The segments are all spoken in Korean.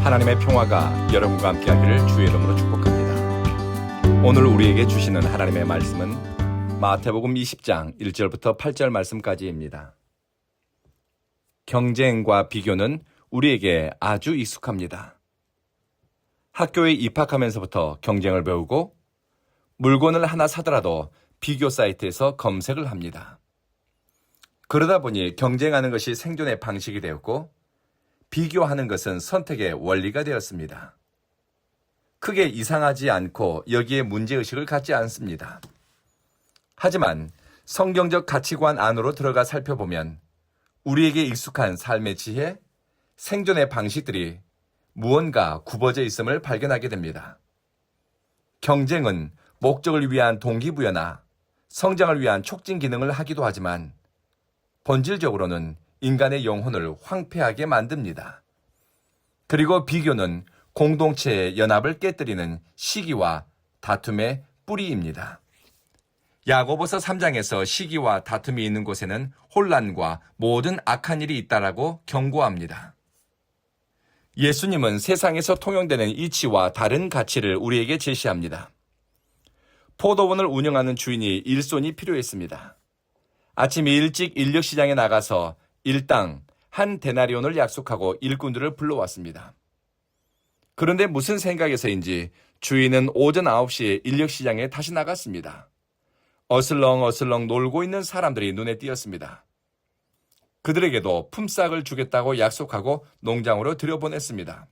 하나님의 평화가 여러분과 함께하기를 주의 이름으로 축복합니다. 오늘 우리에게 주시는 하나님의 말씀은 마태복음 20장 1절부터 8절 말씀까지입니다. 경쟁과 비교는 우리에게 아주 익숙합니다. 학교에 입학하면서부터 경쟁을 배우고 물건을 하나 사더라도 비교 사이트에서 검색을 합니다. 그러다 보니 경쟁하는 것이 생존의 방식이 되었고 비교하는 것은 선택의 원리가 되었습니다. 크게 이상하지 않고 여기에 문제의식을 갖지 않습니다. 하지만 성경적 가치관 안으로 들어가 살펴보면 우리에게 익숙한 삶의 지혜, 생존의 방식들이 무언가 굽어져 있음을 발견하게 됩니다. 경쟁은 목적을 위한 동기부여나 성장을 위한 촉진 기능을 하기도 하지만 본질적으로는 인간의 영혼을 황폐하게 만듭니다. 그리고 비교는 공동체의 연합을 깨뜨리는 시기와 다툼의 뿌리입니다. 야고보서 3장에서 시기와 다툼이 있는 곳에는 혼란과 모든 악한 일이 있다라고 경고합니다. 예수님은 세상에서 통용되는 이치와 다른 가치를 우리에게 제시합니다. 포도원을 운영하는 주인이 일손이 필요했습니다. 아침 일찍 인력시장에 나가서 일당 한 데나리온을 약속하고 일꾼들을 불러왔습니다. 그런데 무슨 생각에서인지 주인은 오전 9시에 인력시장에 다시 나갔습니다. 어슬렁어슬렁 놀고 있는 사람들이 눈에 띄었습니다. 그들에게도 품삯을 주겠다고 약속하고 농장으로 들여보냈습니다.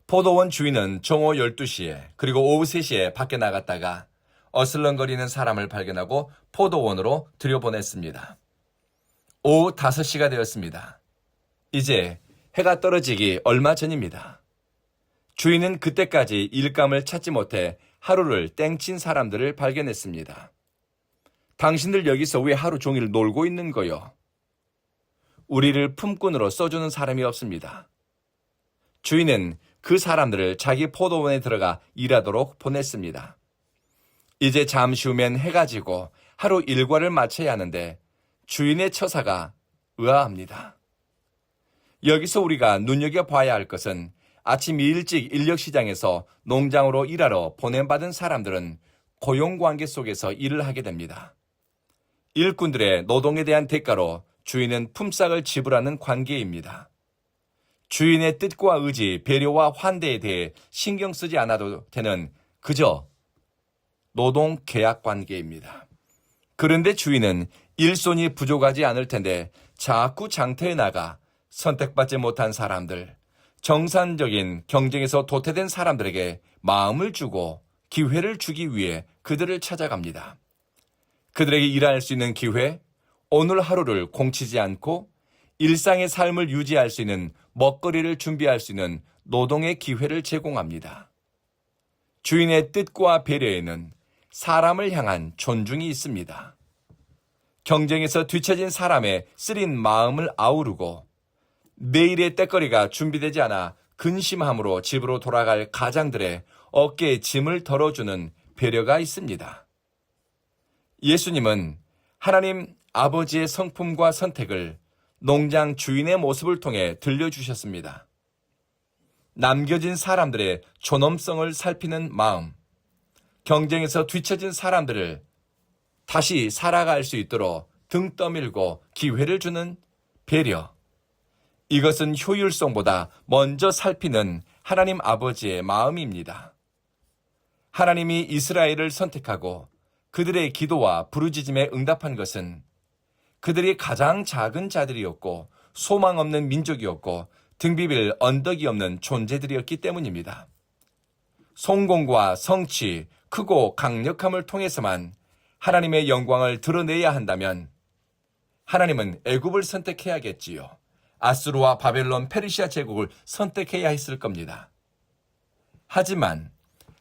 포도원 주인은 정오 12시에 그리고 오후 3시에 밖에 나갔다가 어슬렁거리는 사람을 발견하고 포도원으로 들여보냈습니다. 오후 5시가 되었습니다. 이제 해가 떨어지기 얼마 전입니다. 주인은 그때까지 일감을 찾지 못해 하루를 땡친 사람들을 발견했습니다. 당신들 여기서 왜 하루 종일 놀고 있는 거요? 우리를 품꾼으로 써주는 사람이 없습니다. 주인은 그 사람들을 자기 포도원에 들어가 일하도록 보냈습니다. 이제 잠시 후면 해가 지고 하루 일과를 마쳐야 하는데 주인의 처사가 의아합니다. 여기서 우리가 눈여겨봐야 할 것은 아침 일찍 인력시장에서 농장으로 일하러 보냄받은 사람들은 고용관계 속에서 일을 하게 됩니다. 일꾼들의 노동에 대한 대가로 주인은 품삯을 지불하는 관계입니다. 주인의 뜻과 의지, 배려와 환대에 대해 신경 쓰지 않아도 되는 그저 노동 계약 관계입니다. 그런데 주인은 일손이 부족하지 않을 텐데 자꾸 장터에 나가 선택받지 못한 사람들, 정상적인 경쟁에서 도태된 사람들에게 마음을 주고 기회를 주기 위해 그들을 찾아갑니다. 그들에게 일할 수 있는 기회, 오늘 하루를 공치지 않고 일상의 삶을 유지할 수 있는 먹거리를 준비할 수 있는 노동의 기회를 제공합니다. 주인의 뜻과 배려에는 사람을 향한 존중이 있습니다. 경쟁에서 뒤처진 사람의 쓰린 마음을 아우르고 내일의 때거리가 준비되지 않아 근심함으로 집으로 돌아갈 가장들의 어깨에 짐을 덜어주는 배려가 있습니다. 예수님은 하나님 아버지의 성품과 선택을 농장 주인의 모습을 통해 들려주셨습니다. 남겨진 사람들의 존엄성을 살피는 마음, 경쟁에서 뒤처진 사람들을 다시 살아갈 수 있도록 등 떠밀고 기회를 주는 배려. 이것은 효율성보다 먼저 살피는 하나님 아버지의 마음입니다. 하나님이 이스라엘을 선택하고 그들의 기도와 부르짖음에 응답한 것은 그들이 가장 작은 자들이었고 소망 없는 민족이었고 등비빌 언덕이 없는 존재들이었기 때문입니다. 성공과 성취, 크고 강력함을 통해서만 하나님의 영광을 드러내야 한다면 하나님은 애굽을 선택해야겠지요. 아수르와 바벨론, 페르시아 제국을 선택해야 했을 겁니다. 하지만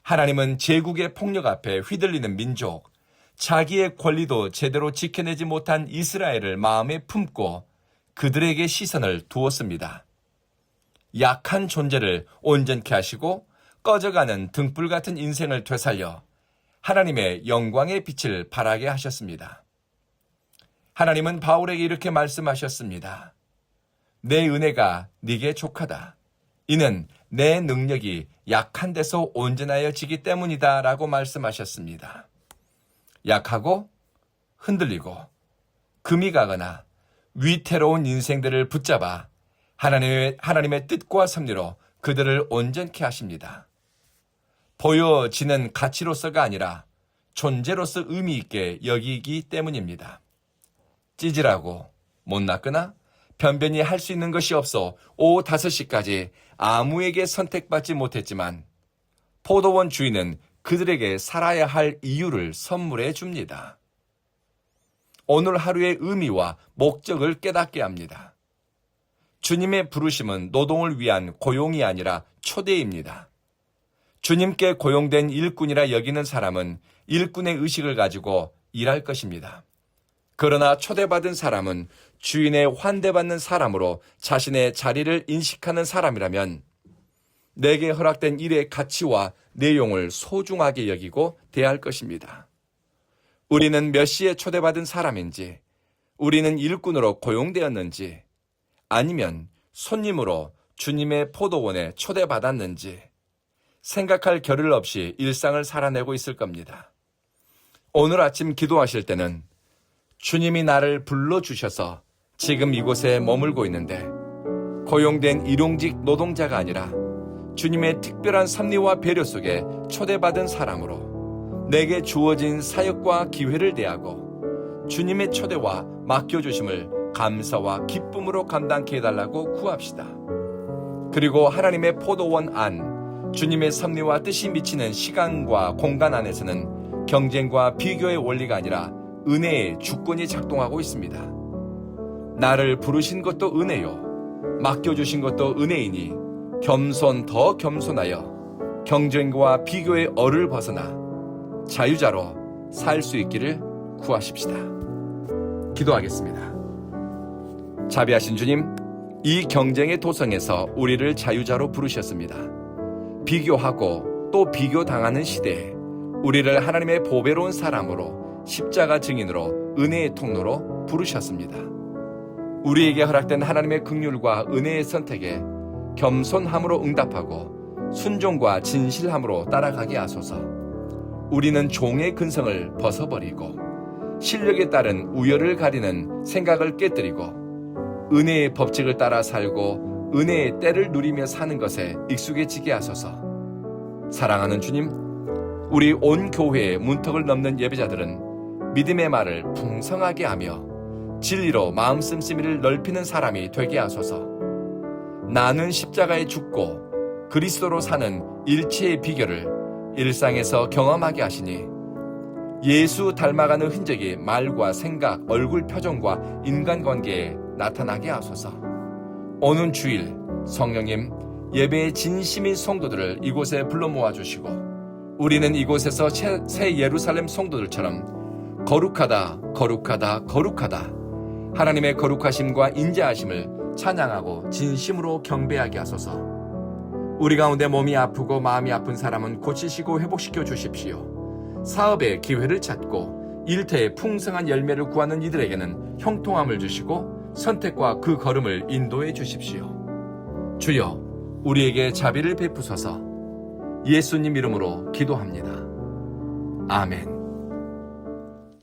하나님은 제국의 폭력 앞에 휘둘리는 민족, 자기의 권리도 제대로 지켜내지 못한 이스라엘을 마음에 품고 그들에게 시선을 두었습니다. 약한 존재를 온전케 하시고 꺼져가는 등불 같은 인생을 되살려 하나님의 영광의 빛을 발하게 하셨습니다. 하나님은 바울에게 이렇게 말씀하셨습니다. 내 은혜가 네게 족하다. 이는 내 능력이 약한 데서 온전하여지기 때문이다 라고 말씀하셨습니다. 약하고 흔들리고 금이 가거나 위태로운 인생들을 붙잡아 하나님의 뜻과 섭리로 그들을 온전케 하십니다. 보여지는 가치로서가 아니라 존재로서 의미 있게 여기기 때문입니다. 찌질하고 못났거나 변변히 할 수 있는 것이 없어 오후 5시까지 아무에게 선택받지 못했지만 포도원 주인은 그들에게 살아야 할 이유를 선물해 줍니다. 오늘 하루의 의미와 목적을 깨닫게 합니다. 주님의 부르심은 노동을 위한 고용이 아니라 초대입니다. 주님께 고용된 일꾼이라 여기는 사람은 일꾼의 의식을 가지고 일할 것입니다. 그러나 초대받은 사람은 주인의 환대받는 사람으로 자신의 자리를 인식하는 사람이라면 내게 허락된 일의 가치와 내용을 소중하게 여기고 대할 것입니다. 우리는 몇 시에 초대받은 사람인지, 우리는 일꾼으로 고용되었는지, 아니면 손님으로 주님의 포도원에 초대받았는지 생각할 겨를 없이 일상을 살아내고 있을 겁니다. 오늘 아침 기도하실 때는 주님이 나를 불러주셔서 지금 이곳에 머물고 있는데 고용된 일용직 노동자가 아니라 주님의 특별한 섭리와 배려 속에 초대받은 사람으로 내게 주어진 사역과 기회를 대하고 주님의 초대와 맡겨주심을 감사와 기쁨으로 감당케 해달라고 구합시다. 그리고 하나님의 포도원 안 주님의 섭리와 뜻이 미치는 시간과 공간 안에서는 경쟁과 비교의 원리가 아니라 은혜의 주권이 작동하고 있습니다. 나를 부르신 것도 은혜요, 맡겨주신 것도 은혜이니 더 겸손하여 경쟁과 비교의 얼을 벗어나 자유자로 살 수 있기를 구하십시다. 기도하겠습니다. 자비하신 주님, 이 경쟁의 도성에서 우리를 자유자로 부르셨습니다. 비교하고 또 비교당하는 시대에 우리를 하나님의 보배로운 사람으로 십자가 증인으로 은혜의 통로로 부르셨습니다. 우리에게 허락된 하나님의 긍휼과 은혜의 선택에 겸손함으로 응답하고 순종과 진실함으로 따라가게 하소서. 우리는 종의 근성을 벗어버리고 실력에 따른 우열을 가리는 생각을 깨뜨리고 은혜의 법칙을 따라 살고 은혜의 때를 누리며 사는 것에 익숙해지게 하소서. 사랑하는 주님, 우리 온 교회의 문턱을 넘는 예배자들은 믿음의 말을 풍성하게 하며 진리로 마음 씀씀이를 넓히는 사람이 되게 하소서. 나는 십자가에 죽고 그리스도로 사는 일체의 비결을 일상에서 경험하게 하시니 예수 닮아가는 흔적이 말과 생각, 얼굴 표정과 인간관계에 나타나게 하소서. 오는 주일 성령님, 예배의 진심인 성도들을 이곳에 불러 모아주시고 우리는 이곳에서 새 예루살렘 성도들처럼 거룩하다, 거룩하다, 거룩하다 하나님의 거룩하심과 인자하심을 찬양하고 진심으로 경배하게 하소서. 우리 가운데 몸이 아프고 마음이 아픈 사람은 고치시고 회복시켜 주십시오. 사업의 기회를 찾고 일터의 풍성한 열매를 구하는 이들에게는 형통함을 주시고 선택과 그 걸음을 인도해 주십시오. 주여, 우리에게 자비를 베푸소서. 예수님 이름으로 기도합니다. 아멘.